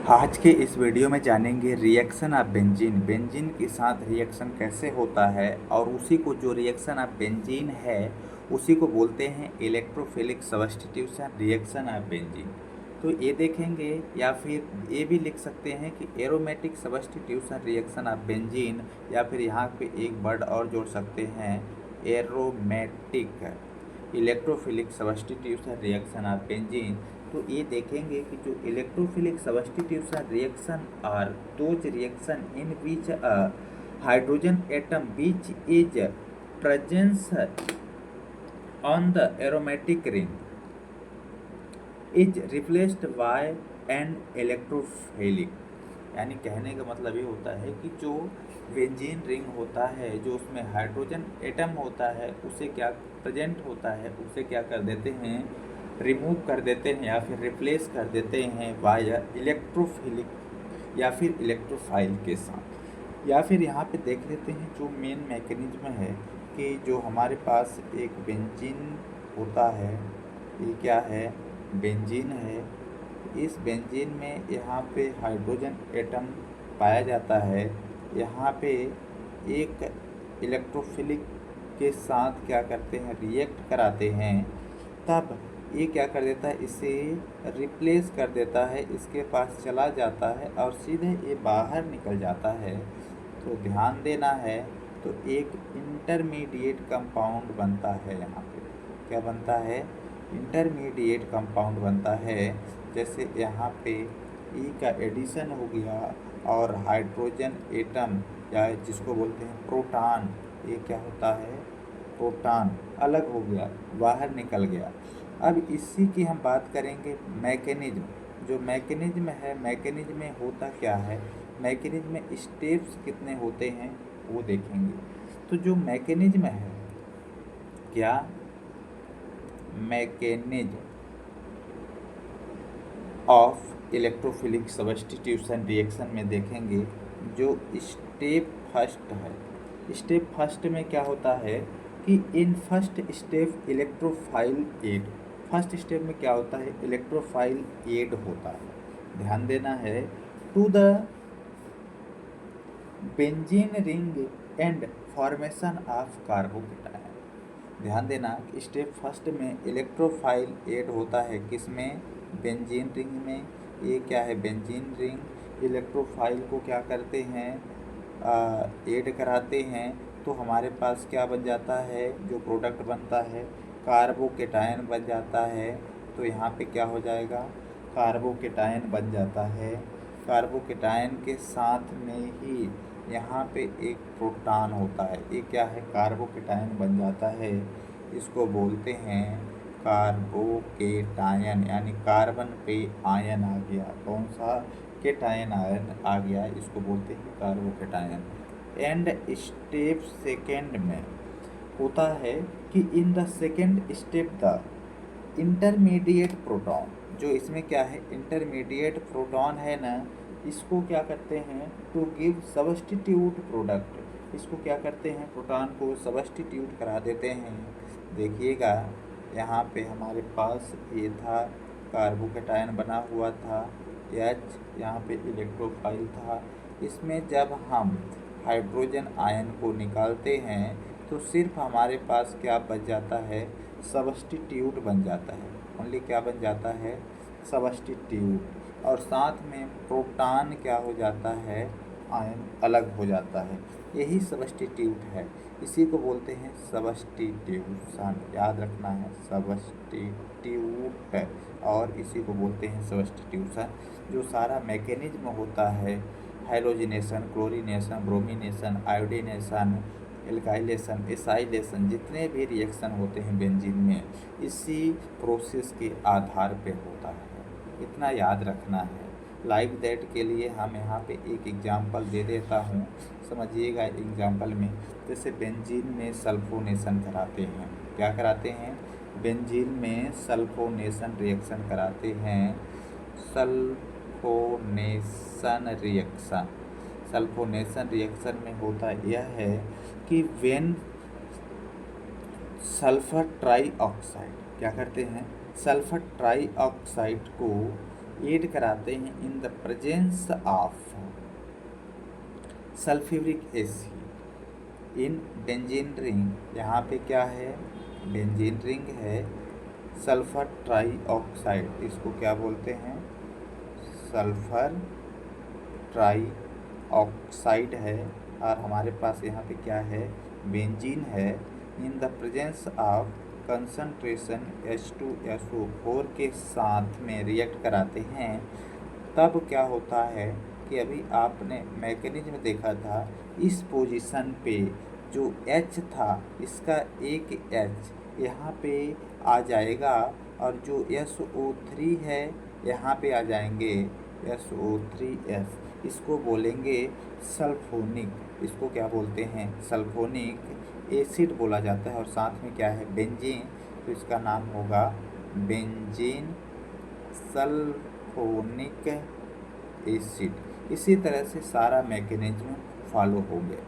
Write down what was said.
आज के इस वीडियो में जानेंगे रिएक्शन ऑफ बेंजीन बेंजीन के साथ रिएक्शन कैसे होता है और उसी को जो रिएक्शन ऑफ बेंजीन है उसी को बोलते हैं electrophilic substitution reaction of benzene. तो ये देखेंगे या फिर ये भी लिख सकते हैं कि aromatic substitution reaction of benzene, या फिर यहाँ पे एक वर्ड और जोड़ सकते हैं aromatic electrophilic substitution reaction of benzene. तो ये देखेंगे कि जो electrophilic substitution reaction are those reaction in which a hydrogen atom which is presence on the aromatic ring is replaced by an electrophilic. यानी कहने का मतलब ये होता है कि जो बेंजीन रिंग होता है, जो उसमें हाइड्रोजन एटम होता है, उसे क्या प्रेजेंट होता है, उसे क्या कर देते हैं, रिमूव कर देते हैं या फिर रिप्लेस कर देते हैं बाय इलेक्ट्रोफिलिक या फिर इलेक्ट्रोफाइल के साथ। या फिर यहाँ पे देख लेते हैं जो मेन मैकेनिज्म है कि जो हमारे पास एक बेंजीन होता है, ये क्या है, बेंजीन है। इस बेंजीन में यहाँ पे हाइड्रोजन एटम पाया जाता है। यहाँ पे एक इलेक्ट्रोफिलिक के साथ क्या करते हैं, रिएक्ट कराते हैं, तब ये क्या कर देता है, इसे रिप्लेस कर देता है, इसके पास चला जाता है और सीधे ये बाहर निकल जाता है। तो ध्यान देना है। तो एक इंटरमीडिएट कंपाउंड बनता है, यहाँ पे क्या बनता है, इंटरमीडिएट कंपाउंड बनता है। जैसे यहाँ पे ई का एडिशन हो गया और हाइड्रोजन एटम या जिसको बोलते हैं प्रोटॉन, ये क्या होता है, प्रोटॉन अलग हो गया, बाहर निकल गया। अब इसी की हम बात करेंगे मैकेनिज्म। जो मैकेनिज्म है, मैकेनिज्म में होता क्या है, मैकेनिज्म में स्टेप्स कितने होते हैं वो देखेंगे। तो जो मैकेनिज्म है, क्या mechanism of electrophilic substitution reaction में देखेंगे। जो स्टेप फर्स्ट है, स्टेप फर्स्ट में क्या होता है कि in first step electrophile add, first step में क्या होता है, इलेक्ट्रोफाइल एड होता है। ध्यान देना है, to the benzene ring and formation of carbocation. ध्यान देना, स्टेप फर्स्ट में इलेक्ट्रोफाइल एड होता है, किसमें, बेंजीन रिंग में। ये क्या है, बेंजीन रिंग इलेक्ट्रोफाइल को क्या करते हैं, ऐड कराते हैं। तो हमारे पास क्या बन जाता है, जो प्रोडक्ट बनता है कार्बोकेटायन बन जाता है। तो यहाँ पे क्या हो जाएगा, कार्बोकेटायन बन जाता है। कार्बोकेटायन के साथ में ही यहाँ पे एक प्रोटॉन होता है, ये क्या है, कार्बोकेटायन बन जाता है। इसको बोलते हैं कार्बोकेटायन, यानी कार्बन पे आयन आ गया, कौन सा, केटायन आयन आ गया, इसको बोलते हैं कार्बोकेटायन। एंड स्टेप सेकेंड में होता है कि in the second step the intermediate proton, जो इसमें क्या है, इंटरमीडिएट प्रोटॉन है ना, इसको क्या करते हैं, टू गिव सब्स्टिट्यूट प्रोडक्ट, इसको क्या करते हैं, प्रोटॉन को सब्स्टिट्यूट करा देते हैं। देखिएगा यहाँ पे हमारे पास ये था, कार्बोकेटायन बना हुआ था, एच यहाँ पे इलेक्ट्रोफाइल था। इसमें जब हम हाइड्रोजन आयन को निकालते हैं तो सिर्फ हमारे पास क्या बच जाता है, सब्स्टिट्यूट बन जाता है, ओनली क्या बन जाता है, सब्स्टिट्यूट। और साथ में प्रोटॉन क्या हो जाता है, आयन अलग हो जाता है, यही सब्स्टिट्यूट है। इसी को बोलते हैं सब्स्टिट्यूशन, याद रखना है, सब्स्टिट्यूट, और इसी को बोलते हैं सब्स्टिट्यूशन। जो सारा मैकेनिज्म होता है, hydrogenation, chlorination, bromination, iodination, alkylation, acylation, जितने भी रिएक्शन होते हैं बेंजीन में, इसी प्रोसेस के आधार पे होता है, इतना याद रखना है। लाइक दैट के लिए हम यहाँ पे एक एग्जांपल दे देता हूँ, समझिएगा एग्जांपल में। जैसे बेंजीन में सल्फोनेशन कराते हैं, क्या कराते हैं, बेंजीन में सल्फोनेशन रिएक्शन कराते हैं, सल्फोनेशन रिएक्शन। सल्फोनेशन रिएक्शन में होता यह है कि वेन सल्फर ट्राई ऑक्साइड, क्या करते हैं, सल्फर ट्राई ऑक्साइड को ऐड कराते हैं in the presence of sulphuric acid in benzene ring. यहाँ पे क्या है, बेंजीन रिंग है, सल्फर ट्राईऑक्साइड, इसको क्या बोलते हैं, सल्फर ट्राईऑक्साइड है। और हमारे पास यहाँ पे क्या है, बेंजीन है। In the presence of concentration H2SO4 के साथ में रिएक्ट कराते हैं, तब क्या होता है कि अभी आपने मैकेनिज्म देखा था, इस पोजीशन पे जो H था इसका एक H यहाँ पे आ जाएगा और जो SO3 है यहाँ पे आ जाएंगे SO3H। इसको बोलेंगे सल्फोनिक, इसको क्या बोलते हैं, सल्फोनिक एसिड बोला जाता है। और साथ में क्या है, बेंजीन, तो इसका नाम होगा बेंजीन सल्फोनिक एसिड। इसी तरह से सारा मैकेनिज्म फॉलो हो गया।